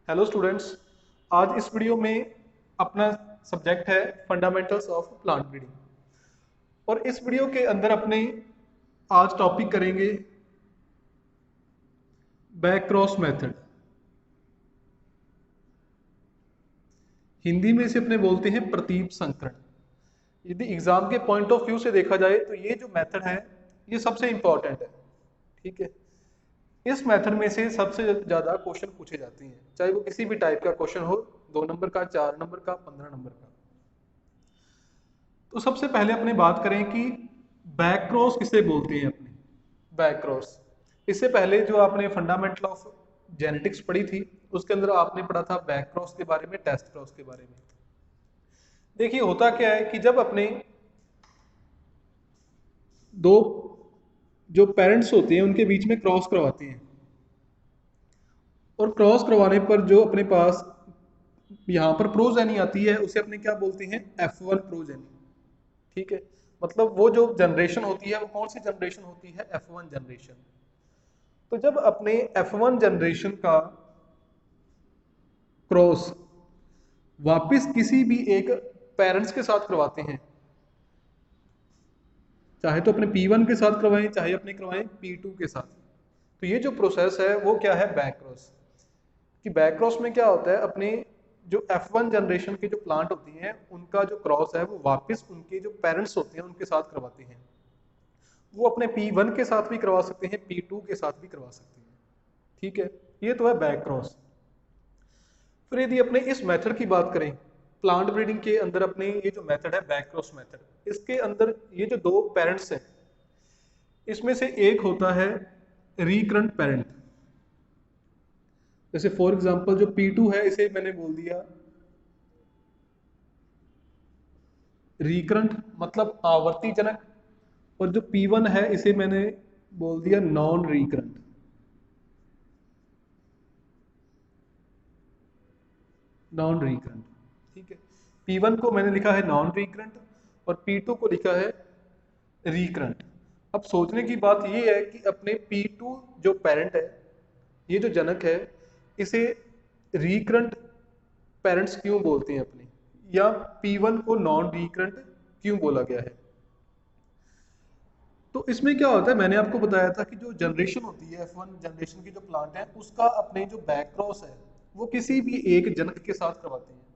Hello students. आज इस video में अपना सब्जेक्ट है फंडामेंटल्स ऑफ प्लांट ब्रीडिंग और इस वीडियो के अंदर अपने आज टॉपिक करेंगे बैक क्रॉस मेथड। हिंदी में इसे अपने बोलते हैं प्रतीप संकरण। यदि एग्जाम के पॉइंट ऑफ व्यू से देखा जाए तो ये जो मेथड है ये सबसे इंपॉर्टेंट है। ठीक है, इस मेथड में से सबसे ज्यादा क्वेश्चन पूछे जाते हैं, चाहे वो किसी भी टाइप का क्वेश्चन हो, 2 नंबर का, 4 नंबर का, 15 नंबर का। तो सबसे पहले अपने बात करें कि बैक क्रॉस किसे बोलते हैं। अपने बैक क्रॉस, इससे पहले जो आपने फंडामेंटल ऑफ जेनेटिक्स पढ़ी थी उसके अंदर आपने पढ़ा था बैक क्रॉस के बारे में, टेस्ट क्रॉस के बारे में। देखिए होता क्या है कि जब अपने दो जो पेरेंट्स होते हैं उनके बीच में क्रॉस करवाते हैं और क्रॉस करवाने पर जो अपने पास यहाँ पर प्रोजेनी आती है उसे अपने क्या बोलते हैं, F1 प्रोजेनी। ठीक है, मतलब वो जो जनरेशन होती है वो कौन सी जनरेशन होती है, F1 जनरेशन। तो जब अपने F1 जनरेशन का क्रॉस वापस किसी भी एक पेरेंट्स के साथ करवाते हैं, चाहे तो अपने P1 के साथ करवाएं चाहे अपने करवाएं P2 के साथ, तो ये जो प्रोसेस है वो क्या है, बैक क्रॉस। कि बैक क्रॉस में क्या होता है, अपने जो F1 जनरेशन के जो प्लांट होती हैं उनका जो क्रॉस है वो वापस उनके जो पेरेंट्स होते हैं उनके साथ करवाते हैं। वो अपने P1 के साथ भी करवा सकते हैं, P2 के साथ भी करवा सकते हैं। ठीक है, ये तो है बैक क्रॉस। फिर यदि अपने इस मेथड की बात करें, प्लांट ब्रीडिंग के अंदर अपने ये जो मेथड है बैक क्रॉस मेथड, इसके अंदर ये जो दो पेरेंट्स हैं इसमें से एक होता है रिकरेंट पेरेंट। जैसे फॉर एग्जांपल जो P2 है इसे मैंने बोल दिया रिकरेंट, मतलब आवर्ती जनक, और जो P1 है इसे मैंने बोल दिया नॉन रिकरेंट। नॉन रिकरेंट, ठीक है। P1 को मैंने लिखा है नॉन रिकरेंट और P2 को लिखा है रिकरेंट। अब सोचने की बात ये है कि अपने P2 जो पेरेंट है, ये जो जनक है, इसे रिकरेंट पेरेंट्स क्यों बोलते हैं अपने, या P1 को नॉन रिकरेंट क्यों बोला गया है। तो इसमें क्या होता है, मैंने आपको बताया था कि जो जनरेशन होती है F1 जनरेशन की जो प्लांट है उसका अपने जो बैक क्रॉस है वो किसी भी एक जनक के साथ करवाते हैं।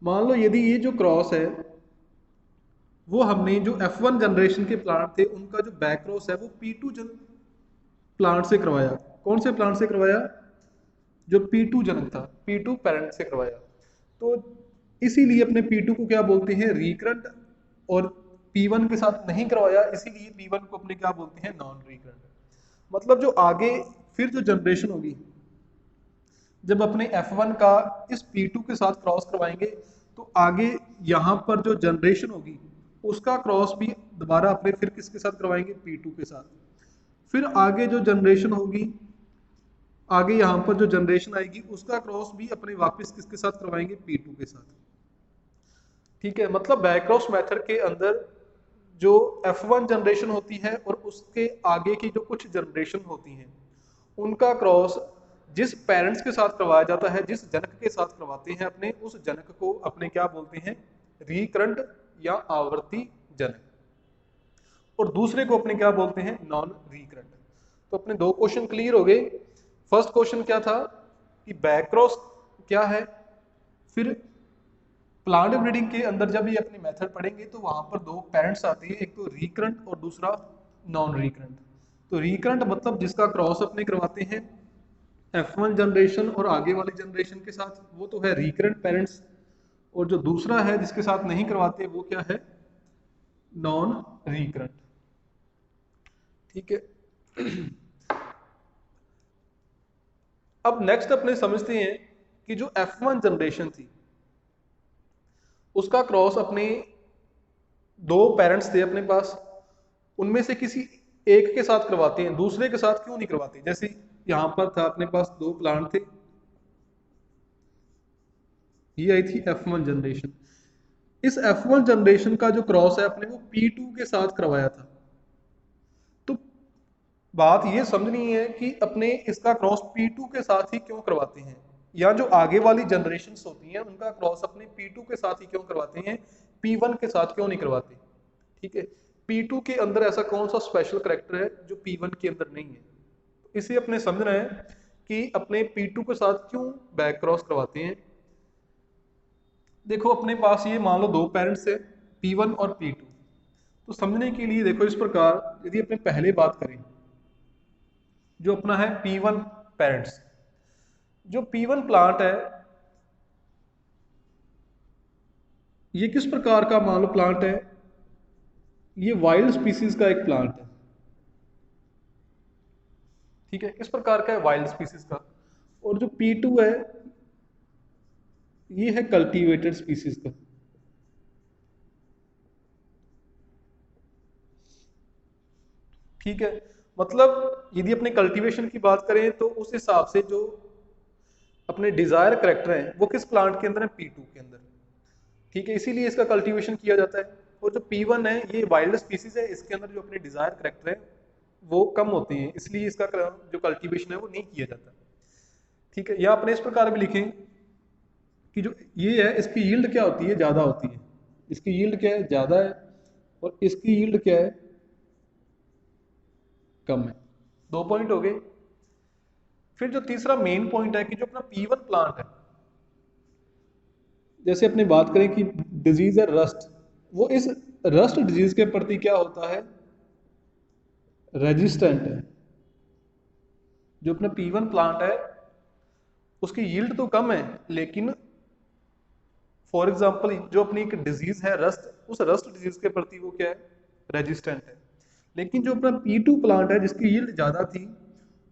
मान लो यदि ये जो क्रॉस है वो हमने जो F1 जनरेशन के प्लांट थे उनका जो बैक क्रॉस है वो P2 प्लांट से करवाया। कौन से प्लांट से करवाया, जो P2 जनक था, P2 पेरेंट से करवाया। तो इसीलिए अपने P2 को क्या बोलते हैं, रिकरेंट, और P1 के साथ नहीं करवाया इसीलिए P1 को अपने क्या बोलते हैं, नॉन रिकरेंट। मतलब जो आगे फिर जो जनरेशन होगी, जब अपने F1 का इस P2 के साथ क्रॉस करवाएंगे तो आगे यहाँ पर जो जनरेशन होगी उसका क्रॉस भी दोबारा अपने फिर किसके साथ करवाएंगे, P2 के साथ। फिर आगे जो जनरेशन होगी, आगे यहाँ पर जो जनरेशन आएगी उसका क्रॉस भी अपने वापस किसके साथ करवाएंगे, P2 के साथ। ठीक है, मतलब बैक क्रॉस मेथड के अंदर जो F1 जनरेशन होती है और उसके आगे की जो कुछ जनरेशन होती हैं उनका क्रॉस जिस पेरेंट्स के साथ करवाया जाता है, जिस जनक के साथ करवाते हैं अपने, उस जनक को अपने क्या बोलते हैं, रिकरेंट या आवर्ती जनक, और दूसरे को अपने क्या बोलते हैं, नॉन रिकरेंट। तो अपने दो क्वेश्चन क्लियर हो गए। फर्स्ट क्वेश्चन क्या था कि बैक क्रॉस क्या है, फिर प्लांट ब्रीडिंग के अंदर जब ये अपनी मेथड पढ़ेंगे तो वहां पर दो पेरेंट्स आती है, एक तो रिकरेंट और दूसरा नॉन रिकरेंट। तो रिकरेंट मतलब जिसका क्रॉस अपने करवाते हैं F1 जनरेशन और आगे वाली जनरेशन के साथ, वो तो है रिकरेंट पेरेंट्स, और जो दूसरा है जिसके साथ नहीं करवाते वो क्या है, नॉन रिकरेंट। ठीक है, अब नेक्स्ट अपने समझते हैं कि जो F1 जनरेशन थी उसका क्रॉस अपने दो पेरेंट्स थे अपने पास, उनमें से किसी एक के साथ करवाते हैं, दूसरे के साथ क्यों नहीं करवाते। जैसे यहां पर था अपने पास दो प्लांट थे, ये आई थी F1 जनरेशन। इस F1 जनरेशन का जो क्रॉस है अपने वो P2 के साथ करवाया था। तो बात ये समझनी है कि अपने इसका क्रॉस P2 के साथ ही क्यों करवाते हैं। या जो आगे वाली जनरेशन्स होती हैं उनका क्रॉस अपने P2 के साथ ही क्यों करवाते हैं, P1 के साथ क्यों नहीं करवाते। ठीक है, P2 के अंदर ऐसा कौन सा स्पेशल करैक्टर है जो P1 के अंदर नहीं है। इसे अपने समझना है कि अपने P2 के साथ क्यों बैक क्रॉस करवाते हैं। देखो अपने पास ये मान लो दो पेरेंट्स है P1 और P2, तो समझने के लिए देखो इस प्रकार, यदि अपने पहले बात करें जो अपना है P1 पेरेंट्स, जो P1 प्लांट है ये किस प्रकार का मान लो प्लांट है, ये वाइल्ड स्पीसीज का एक प्लांट है। ठीक है, किस प्रकार का है, वाइल्ड स्पीसीज का। और जो P2 है ये है कल्टीवेटेड स्पीसीज का। ठीक है, मतलब यदि अपने कल्टीवेशन की बात करें तो उस हिसाब से जो अपने डिजायर करेक्टर हैं वो किस प्लांट के अंदर है, P2 के अंदर। ठीक है, इसीलिए इसका कल्टीवेशन किया जाता है। और जो P1 है ये वाइल्ड स्पीसीज है, इसके अंदर जो अपने डिजायर करेक्टर है वो कम होते हैं, इसलिए इसका जो कल्टीवेशन है वो नहीं किया जाता। ठीक है, या अपने इस प्रकार भी लिखें कि जो ये है इसकी यील्ड क्या होती है, ज्यादा होती है। इसकी यील्ड क्या है, ज्यादा है, और इसकी यील्ड क्या है, कम है। 2 पॉइंट हो गए। फिर जो तीसरा मेन पॉइंट है कि जो अपना P1 प्लांट है, जैसे अपने बात करें कि डिजीज है रस्ट, वो इस रस्ट डिजीज के प्रति क्या होता है, रेजिस्टेंट है। जो अपना P1 प्लांट है उसकी यील्ड तो कम है, लेकिन फॉर एग्जांपल जो अपनी एक डिजीज है रस्ट, उस रस्ट डिजीज के प्रति वो क्या है, रेजिस्टेंट है। लेकिन जो अपना P2 प्लांट है जिसकी यील्ड ज्यादा थी,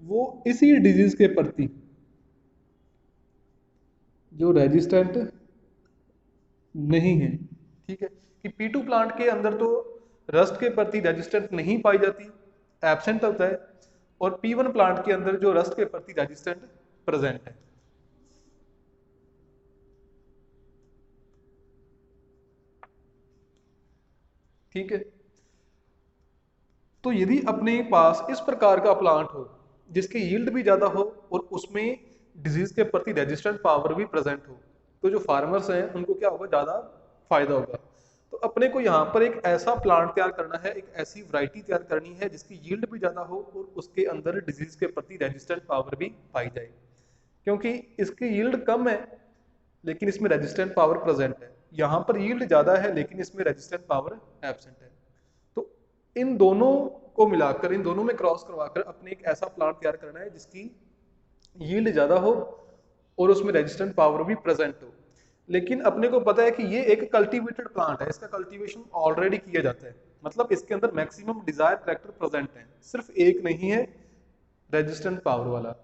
वो इसी डिजीज के प्रति जो रेजिस्टेंट नहीं है। ठीक है, कि P2 प्लांट के अंदर तो रस्ट के प्रति रेजिस्टेंट नहीं पाई जाती, एब्सेंट होता है, और P1 प्लांट के अंदर जो रस्ट के प्रति रेजिस्टेंट प्रेजेंट है। ठीक है, तो यदि अपने पास इस प्रकार का प्लांट हो जिसकी यील्ड भी ज्यादा हो और उसमें डिजीज के प्रति रेजिस्टेंट पावर भी प्रेजेंट हो, तो जो फार्मर्स हैं उनको क्या होगा, ज्यादा फायदा होगा। तो अपने को यहाँ पर एक ऐसा प्लांट तैयार करना है, एक ऐसी वैरायटी तैयार करनी है जिसकी यील्ड भी ज्यादा हो और उसके अंदर डिजीज के प्रति रेजिस्टेंट पावर भी पाई जाए। क्योंकि इसकी यील्ड कम है लेकिन इसमें रेजिस्टेंट पावर प्रेजेंट है, यहाँ पर यील्ड ज्यादा है लेकिन इसमें रेजिस्टेंट पावर एब्सेंट है। तो इन दोनों को मिलाकर, इन दोनों में क्रॉस करवाकर अपने एक ऐसा प्लांट तैयार करना है जिसकी यील्ड ज्यादा हो और उसमें रेजिस्टेंट पावर भी प्रेजेंट हो। लेकिन अपने को पता है कि ये एक कल्टीवेटेड प्लांट है, इसका कल्टीवेशन ऑलरेडी किया जाता है, मतलब इसके अंदर मैक्सिमम डिजायर करैक्टर प्रेजेंट है, सिर्फ एक नहीं है रेजिस्टेंट पावर वाला।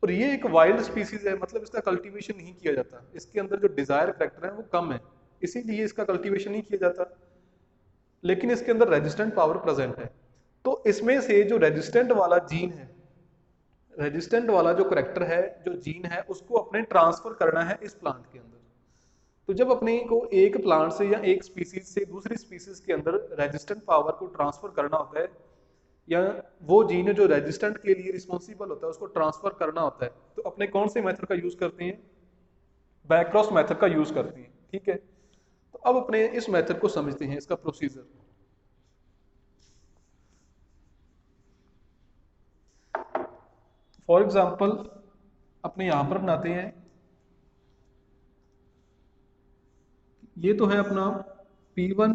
और ये एक वाइल्ड स्पीसीज है, मतलब इसका कल्टीवेशन नहीं किया जाता, इसके अंदर जो डिजायर करैक्टर है वो कम है, इसीलिए इसका कल्टीवेशन नहीं किया जाता, लेकिन इसके अंदर रेजिस्टेंट पावर प्रेजेंट है। तो इसमें से जो रेजिस्टेंट वाला जीन है, रेजिस्टेंट वाला जो करैक्टर है, जो जीन है, उसको अपने ट्रांसफर करना है इस प्लांट के अंदर। तो जब अपने को एक प्लांट से या एक स्पीसीज से दूसरी स्पीसीज के अंदर रेजिस्टेंट पावर को ट्रांसफर करना होता है, या वो जीन है जो रेजिस्टेंट के लिए रिस्पॉन्सिबल होता है उसको ट्रांसफर करना होता है, तो अपने कौन से मेथड का यूज करते हैं, बैकक्रॉस मेथड का यूज करते हैं। ठीक है, तो अब अपने इस मेथड को समझते हैं, इसका प्रोसीजर। फॉर एग्जाम्पल अपने यहां पर बनाते हैं, ये तो है अपना P1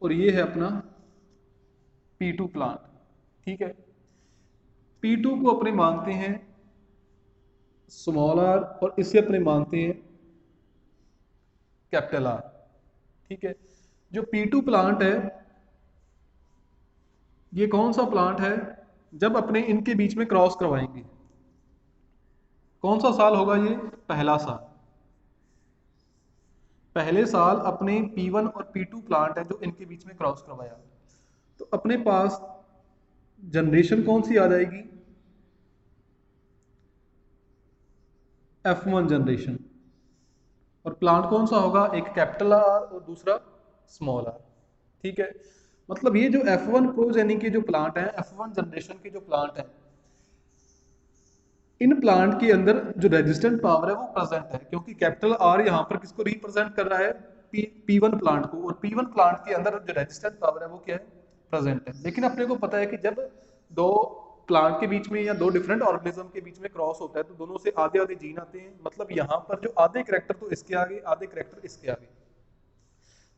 और ये है अपना P2 प्लांट। ठीक है, P2 को अपने मानते हैं स्मॉल r और इसे अपने मानते हैं कैपिटल R। ठीक है, जो P2 प्लांट है ये कौन सा प्लांट है, जब अपने इनके बीच में क्रॉस करवाएंगे, कौन सा साल होगा, ये पहला साल। पहले साल अपने P1 और P2 प्लांट है जो इनके बीच में क्रॉस करवाया, तो अपने पास जनरेशन कौन सी आ जाएगी, F1 जनरेशन। और प्लांट कौन सा होगा, एक कैपिटल R और दूसरा स्मॉल r। ठीक है, मतलब ये जो F1 प्रोजेनी के जो प्लांट हैं, F1 जनरेशन के जो प्लांट हैं, इन प्लांट के अंदर जो रेजिस्टेंट पावर है वो प्रेजेंट है, क्योंकि कैपिटल आर यहाँ पर किसको रिप्रेजेंट कर रहा है, P1 प्लांट को, और P1 प्लांट के अंदर जो रेजिस्टेंट पावर है वो क्या है, प्रेजेंट है। लेकिन अपने को पता है कि जब दो प्लांट के बीच में या दो डिफरेंट ऑर्गेनिज्म के बीच में क्रॉस होता है तो दोनों से आधे आधे जीन आते हैं, मतलब यहाँ पर जो आधे करेक्टर तो इसके आगे, आधे करेक्टर इसके आगे।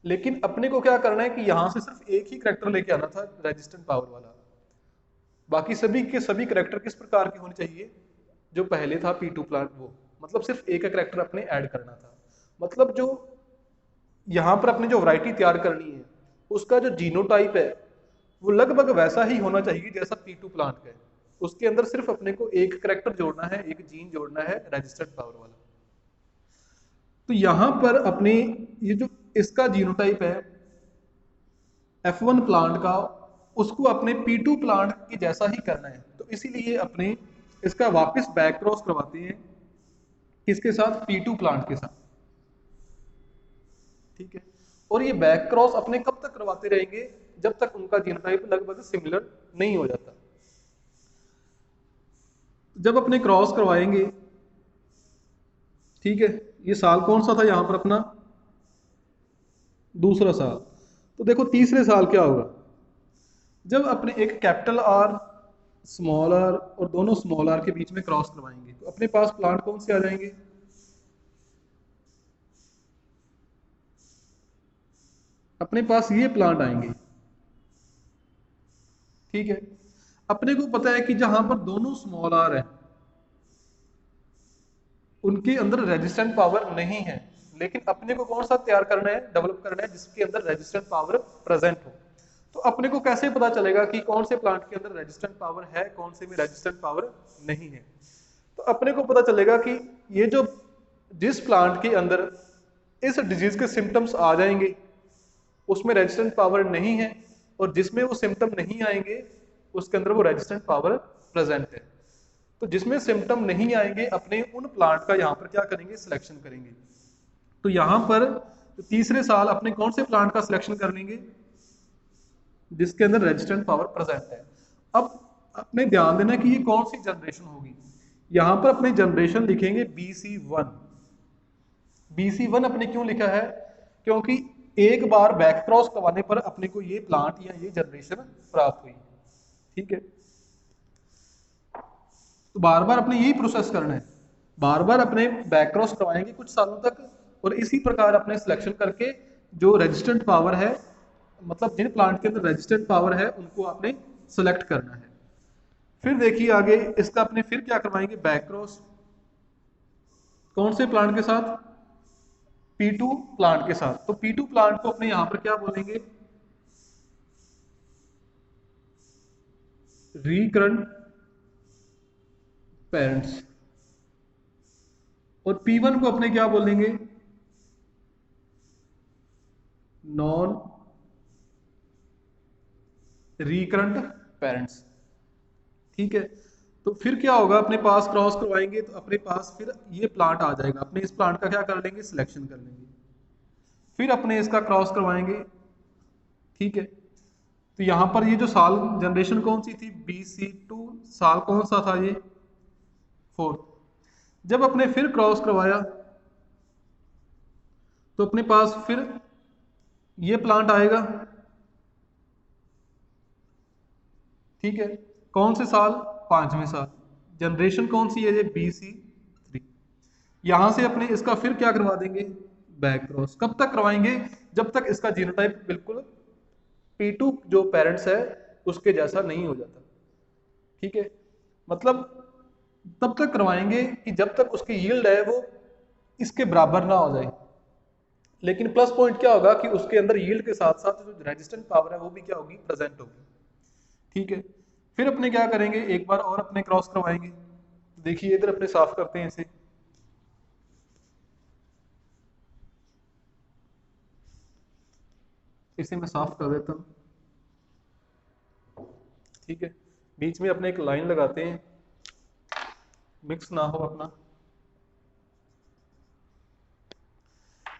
लेकिन अपने को क्या करना है कि यहाँ से सिर्फ एक ही करेक्टर लेके आना था रेजिस्टेंट पावर वाला, बाकी सभी के सभी करेक्टर किस प्रकार के होने चाहिए, जो पहले था P2 प्लांट वो, मतलब सिर्फ एक करेक्टर अपने ऐड करना था। मतलब जो यहाँ पर अपने जो वैरायटी तैयार करनी है उसका जो जीनोटाइप है वो लगभग वैसा ही होना चाहिए जैसा P2 प्लांट का है। उसके अंदर सिर्फ अपने को एक करेक्टर जोड़ना है, एक जीन जोड़ना है रजिस्टर्ड पावर वाला। तो यहाँ पर अपने ये जो इसका जीनोटाइप है F1 प्लांट का, उसको अपने P2 प्लांट के जैसा ही करना है। तो इसीलिए अपने इसका वापस बैक क्रॉस करवाते हैं किसके साथ, P2 प्लांट के साथ। ठीक है, और ये बैक क्रॉस अपने कब तक करवाते रहेंगे, जब तक उनका जीनोटाइप लगभग सिमिलर नहीं हो जाता। जब अपने क्रॉस करवाएंगे, ठीक है, ये साल कौन सा था यहाँ पर अपना, दूसरा साल। तो देखो तीसरे साल क्या होगा, जब अपने एक कैपिटल आर स्मॉल आर और दोनों स्मॉल आर के बीच में क्रॉस करवाएंगे तो अपने पास प्लांट कौन से आ जाएंगे, अपने पास ये प्लांट आएंगे। ठीक है, अपने को पता है कि जहां पर दोनों स्मॉल आर है उनके अंदर रेजिस्टेंट पावर नहीं है, लेकिन अपने को कौन सा तैयार करना है, डेवलप करना है जिसके अंदर रेजिस्टेंट पावर प्रेजेंट हो। तो अपने को कैसे पता चलेगा कि कौन से प्लांट के अंदर रेजिस्टेंट पावर है, कौन से में रेजिस्टेंट पावर नहीं है। तो अपने को पता चलेगा कि ये जो जिस प्लांट के अंदर इस डिजीज के सिम्टम्स आ जाएंगे उसमें रेजिस्टेंट पावर नहीं है, और जिसमें वो सिम्टम नहीं आएंगे उसके अंदर वो रेजिस्टेंट पावर प्रेजेंट है। तो जिसमें सिम्टम नहीं आएंगे अपने उन प्लांट का यहाँ पर क्या करेंगे, सिलेक्शन करेंगे। तो यहाँ पर तीसरे साल अपने कौन से प्लांट का सिलेक्शन कर लेंगे, जिसके अंदर रेजिस्टेंट पावर प्रेजेंट है। अब अपने ध्यान देना कि ये कौन सी जनरेशन होगी, यहाँ पर अपने जनरेशन लिखेंगे BC1। BC1 अपने क्यों लिखा है, क्योंकि एक बार बैक क्रॉस करवाने पर अपने को ये प्लांट या ये जनरेशन प्राप्त हुई। ठीक है, तो बार बार अपने यही प्रोसेस करना है, बार बार अपने बैक क्रॉस करवाएंगे कुछ सालों तक, और इसी प्रकार अपने सिलेक्शन करके जो रेजिस्टेंट पावर है, मतलब जिन प्लांट के अंदर रेजिस्टेंट पावर है उनको आपने सेलेक्ट करना है। फिर देखिए आगे इसका अपने फिर क्या करवाएंगे, बैक क्रॉस कौन से प्लांट के साथ, P2 प्लांट के साथ। तो P2 प्लांट को अपने यहां पर क्या बोलेंगे, रिकरेंट पेरेंट्स, और P1 को अपने क्या बोलेंगे, नॉन रिकरेंट पेरेंट्स। ठीक है, तो फिर क्या होगा, अपने पास क्रॉस करवाएंगे तो अपने पास फिर ये प्लांट आ जाएगा, अपने इस प्लांट का क्या कर लेंगे, सिलेक्शन कर लेंगे। फिर अपने इसका क्रॉस करवाएंगे। ठीक है, तो यहां पर ये जो साल जनरेशन कौन सी थी, BC2, साल कौन सा था ये, 4। जब अपने फिर क्रॉस करवाया तो अपने पास फिर ये प्लांट आएगा। ठीक है, कौन से साल, 5वें साल। जनरेशन कौन सी है, ये BC3। यहां से अपने इसका फिर क्या करवा देंगे, बैक क्रॉस। कब तक करवाएंगे, जब तक इसका जीनोटाइप बिल्कुल P2 जो पेरेंट्स है उसके जैसा नहीं हो जाता। ठीक है, मतलब तब तक करवाएंगे कि जब तक उसकी यील्ड है वो इसके बराबर ना हो जाए। लेकिन प्लस पॉइंट क्या होगा कि उसके अंदर यील्ड के साथ साथ जो रेजिस्टेंट पावर है वो भी क्या होगी, प्रेजेंट होगी। ठीक है, फिर अपने क्या करेंगे, एक बार और अपने क्रॉस करवाएंगे। तो देखिए इधर अपने साफ करते हैं इसे, इसे मैं साफ कर देता हूँ। ठीक है, बीच में अपने एक लाइन लगाते हैं, मिक्स ना हो अपना।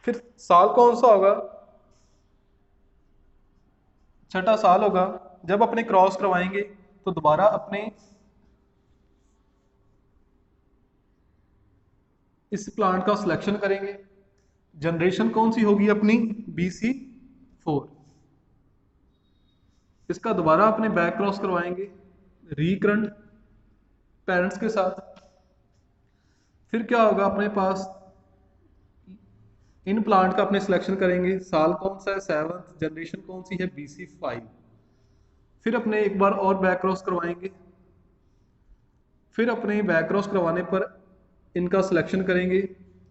फिर साल कौन सा होगा, छठा साल होगा। जब अपने क्रॉस करवाएंगे तो दोबारा अपने इस प्लांट का सिलेक्शन करेंगे, जनरेशन कौन सी होगी अपनी BC4, इसका दोबारा अपने बैक क्रॉस करवाएंगे रिकरेंट पेरेंट्स के साथ। फिर क्या होगा अपने पास, इन प्लांट का अपने सिलेक्शन करेंगे, साल कौन सा है 7th, जनरेशन कौन सी है BC5। फिर अपने एक बार और बैक क्रॉस करवाएंगे, फिर अपने बैक क्रॉस करवाने पर इनका सिलेक्शन करेंगे,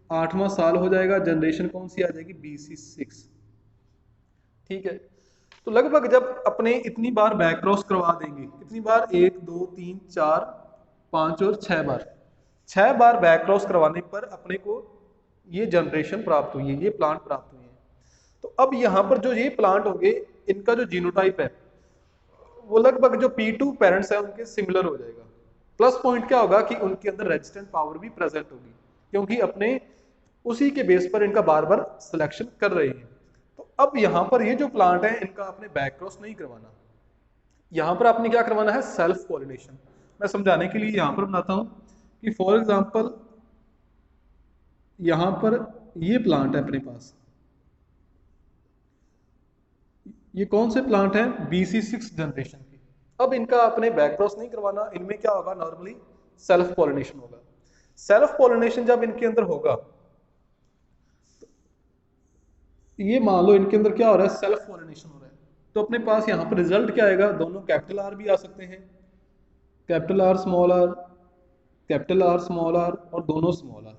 8वां साल हो जाएगा, जनरेशन कौन सी आ जाएगी BC6। ठीक है, तो लगभग जब अपने इतनी बार बैक क्रॉस करवा देंगे, कितनी बार, 1 2 3 4 5 और 6 बार, 6 बार बैक क्रॉस करवाने पर अपने को ये जनरेशन प्राप्त हुई है, ये प्लांट प्राप्त हुए हैं। तो अब यहाँ पर जो ये प्लांट होंगे, इनका जो जीनोटाइप है वो लगभग जो P2 पेरेंट्स है उनके सिमिलर हो जाएगा। प्लस पॉइंट क्या होगा कि उनके अंदर रेजिस्टेंट पावर भी प्रेजेंट होगी, क्योंकि अपने उसी के बेस पर इनका बार बार सिलेक्शन कर रहे हैं। तो अब यहाँ पर ये जो प्लांट है इनका आपने बैक क्रॉस नहीं करवाना, यहाँ पर आपने क्या करवाना है, सेल्फ पॉलिनेशन। मैं समझाने के लिए यहाँ पर बनाता हूँ कि फॉर एग्जाम्पल यहाँ पर ये प्लांट है अपने पास, ये कौन से प्लांट हैं BC6 जनरेशन के। अब इनका अपने बैक क्रॉस नहीं करवाना, इनमें क्या होगा, नॉर्मली सेल्फ पॉलिनेशन होगा। सेल्फ पॉलिनेशन जब इनके अंदर होगा, ये मान लो इनके अंदर क्या हो रहा है, सेल्फ पॉलिनेशन हो रहा है, तो अपने पास यहाँ पर रिजल्ट क्या आएगा, दोनों कैपिटल R भी आ सकते हैं, capital R small r, capital R small r और दोनों स्मॉल r।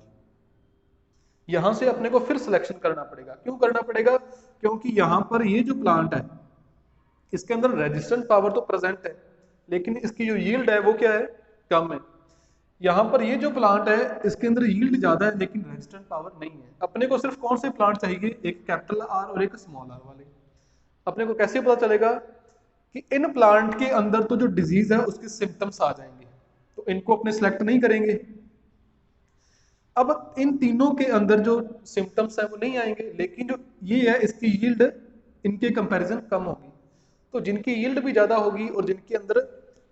यहां से अपने को फिर सिलेक्शन करना पड़ेगा। क्यों करना पड़ेगा, क्योंकि यहाँ पर ये जो प्लांट है इसके अंदर रेजिस्टेंट पावर तो प्रेजेंट है, लेकिन इसकी जो यील्ड है वो क्या है, कम है। यहाँ पर ये जो प्लांट है इसके अंदर यील्ड ज्यादा है लेकिन रेजिस्टेंट पावर नहीं है। अपने को सिर्फ कौन से प्लांट चाहिए, एक कैपिटल R और एक स्मॉल r वाले। अपने को कैसे पता चलेगा कि इन प्लांट के अंदर तो जो डिजीज है उसके सिम्टम्स आ जाएंगे, तो इनको अपने सिलेक्ट नहीं करेंगे। अब इन तीनों के अंदर जो सिम्टम्स है वो नहीं आएंगे, लेकिन जो ये है इसकी यील्ड इनके कंपैरिजन कम होगी। तो जिनकी यील्ड भी ज्यादा होगी और जिनके अंदर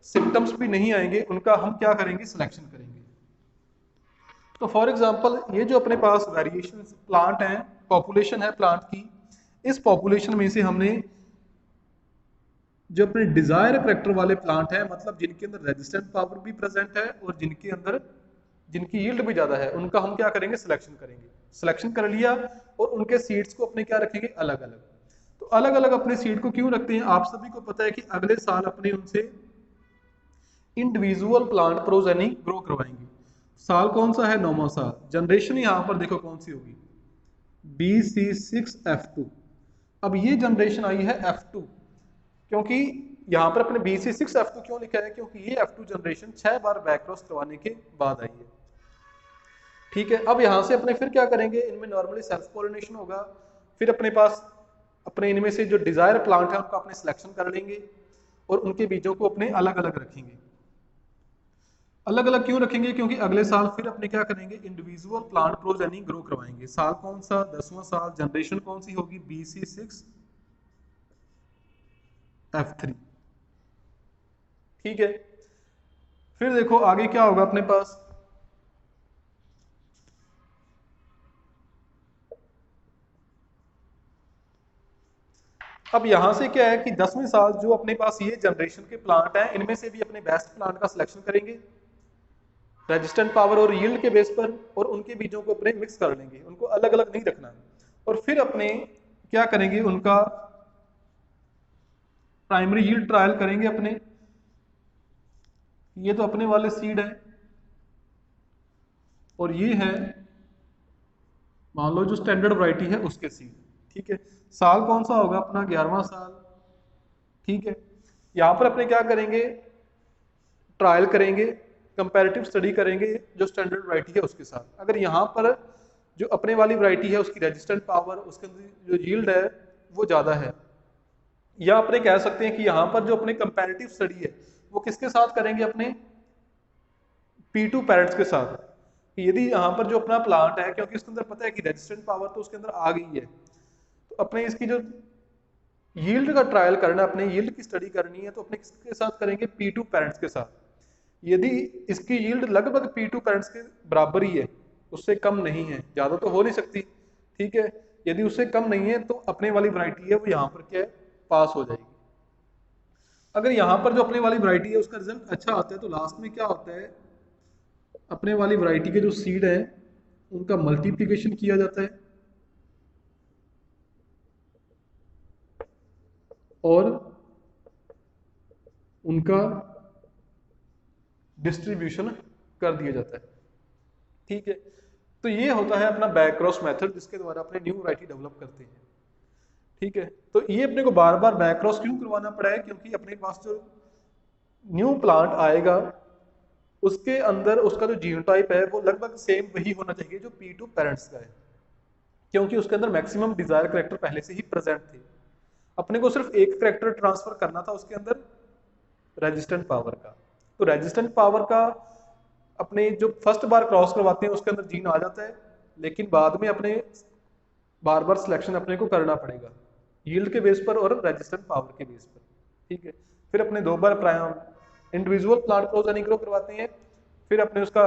सिम्टम्स भी नहीं आएंगे, उनका हम क्या करेंगे, सिलेक्शन करेंगे। तो फॉर एग्जांपल ये जो अपने पास वेरिएशन प्लांट हैं, पॉपुलेशन है प्लांट की, इस पॉपुलेशन में से हमने जो अपने डिजायर करेक्टर वाले प्लांट हैं, मतलब जिनके अंदर रेजिस्टेंट पावर भी प्रेजेंट है और जिनके अंदर जिनकी यील्ड भी ज्यादा है, उनका हम क्या करेंगे, सिलेक्शन करेंगे। सिलेक्शन कर लिया और उनके सीड्स को अपने क्या रखेंगे, अलग अलग। तो अलग अलग अपने सीड को क्यों रखते हैं, आप सभी को पता है कि अगले साल अपने उनसे इंडिविजुअल प्लांट प्रोजेनी ग्रो करवाएंगे। साल कौन सा है, 9वां साल। जनरेशन यहाँ पर देखो कौन सी होगी, BC6F2। अब ये जनरेशन आई है F2, क्योंकि यहाँ पर अपने BC6F2 क्यों लिखा है, क्योंकि ये F2 जनरेशन 6 बार बैक क्रॉस करवाने के बाद आई है। ठीक है, अब यहाँ से अपने फिर क्या करेंगे, इनमें नॉर्मली सेल्फ पॉलिनेशन होगा। फिर अपने पास अपने इनमें से जो डिजायर प्लांट है उनका अपने सिलेक्शन कर लेंगे और उनके बीजों को अपने अलग अलग रखेंगे। अलग अलग क्यों रखेंगे, क्योंकि अगले साल फिर अपने क्या करेंगे, इंडिविजुअल प्लांट प्रोजेनी ग्रो करवाएंगे। साल कौन सा, 10वां साल। जनरेशन कौन सी होगी, BC6F3। ठीक है, फिर देखो आगे क्या होगा अपने पास, अब यहां से क्या है कि 10वें साल जो अपने पास ये जनरेशन के प्लांट हैं, इनमें से भी अपने बेस्ट प्लांट का सिलेक्शन करेंगे रेजिस्टेंट पावर और यील्ड के बेस पर, और उनके बीजों को अपने मिक्स कर लेंगे, उनको अलग अलग नहीं रखना। और फिर अपने क्या करेंगे, उनका प्राइमरी यील्ड ट्रायल करेंगे अपने। ये तो अपने वाले सीड है और ये है मान लो जो स्टैंडर्ड वैरायटी है उसके सीड। ठीक है, साल कौन सा होगा अपना, 11वां साल। ठीक है, यहाँ पर अपने क्या करेंगे, ट्रायल करेंगे, कंपैरेटिव स्टडी करेंगे जो स्टैंडर्ड वैरायटी है उसके साथ। अगर यहाँ पर जो अपने वाली वैरायटी है उसकी रेजिस्टेंट पावर, उसके अंदर जो यील्ड है वो ज़्यादा है, या अपने कह सकते हैं कि यहाँ पर जो अपने कंपैरेटिव स्टडी है वो किसके साथ करेंगे, अपने P2 पेरेंट्स के साथ। यदि यहाँ पर जो अपना प्लांट है, क्योंकि उसके अंदर पता है कि रेजिस्टेंट पावर तो उसके अंदर आ गई है, तो अपने इसकी जो यील्ड का ट्रायल करना है, अपने यील्ड की स्टडी करनी है, तो अपने किसके साथ करेंगे, P2 पेरेंट्स के साथ। यदि इसकी यील्ड लगभग P2 पेरेंट्स के बराबर ही है उससे कम नहीं है, ज़्यादा तो हो नहीं सकती, ठीक है। यदि उससे कम नहीं है तो अपने वाली वैरायटी है वो यहाँ पर क्या है, पास हो जाएगी। अगर यहाँ पर जो अपने वाली वैरायटी है उसका रिजल्ट अच्छा आता है तो लास्ट में क्या होता है, अपने वाली वैरायटी के जो सीड हैं उनका मल्टीप्लिकेशन किया जाता है और उनका डिस्ट्रीब्यूशन कर दिया जाता है, ठीक है। तो ये होता है अपना बैक क्रॉस मेथड जिसके द्वारा अपने न्यू वैरायटी डेवलप करते हैं, ठीक है। तो ये अपने को बार बार बैक क्रॉस क्यों करवाना पड़ा है, क्योंकि अपने पास जो न्यू प्लांट आएगा उसके अंदर उसका जो जीनोटाइप है वो लगभग सेम वही होना चाहिए जो P2 पेरेंट्स का है, क्योंकि उसके अंदर मैक्सिमम डिजायर करेक्टर पहले से ही प्रेजेंट थे। अपने को सिर्फ एक करेक्टर ट्रांसफर करना था उसके अंदर, रेजिस्टेंट पावर का। तो रेजिस्टेंट पावर का अपने जो फर्स्ट बार क्रॉस करवाते हैं उसके अंदर जीन आ जाता है, लेकिन बाद में अपने बार बार सिलेक्शन अपने को करना पड़ेगा यील्ड के बेस पर और रेजिस्टेंट पावर के बेस पर, ठीक है। फिर अपने दो बार individual plant close and grow करवाते हैं, फिर अपने उसका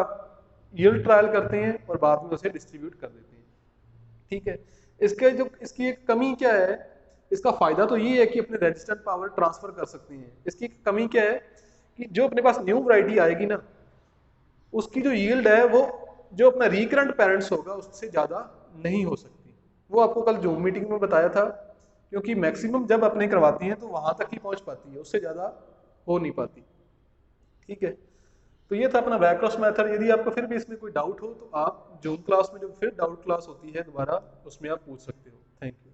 यील्ड ट्रायल करते हैं और बाद में उसे डिस्ट्रीब्यूट कर देते हैं, ठीक है। इसके जो इसकी एक कमी क्या है, इसका फायदा तो ये है कि अपने रेजिस्टेंट पावर ट्रांसफर कर सकते हैं। इसकी कमी क्या है कि जो अपने पास न्यू वैरायटी आएगी ना उसकी जो यील्ड है वो जो अपना रिकरेंट पेरेंट्स होगा उससे ज़्यादा नहीं हो सकती। वो आपको कल जूम मीटिंग में बताया था, क्योंकि मैक्सिमम जब अपने करवाती हैं तो वहां तक ही पहुंच पाती है, उससे ज़्यादा हो नहीं पाती, ठीक है। तो ये था अपना बैक क्रॉस मेथड। यदि आपको फिर भी इसमें कोई डाउट हो तो आप जूम क्लास में जो फिर डाउट क्लास होती है दोबारा उसमें आप पूछ सकते हो। Thank you.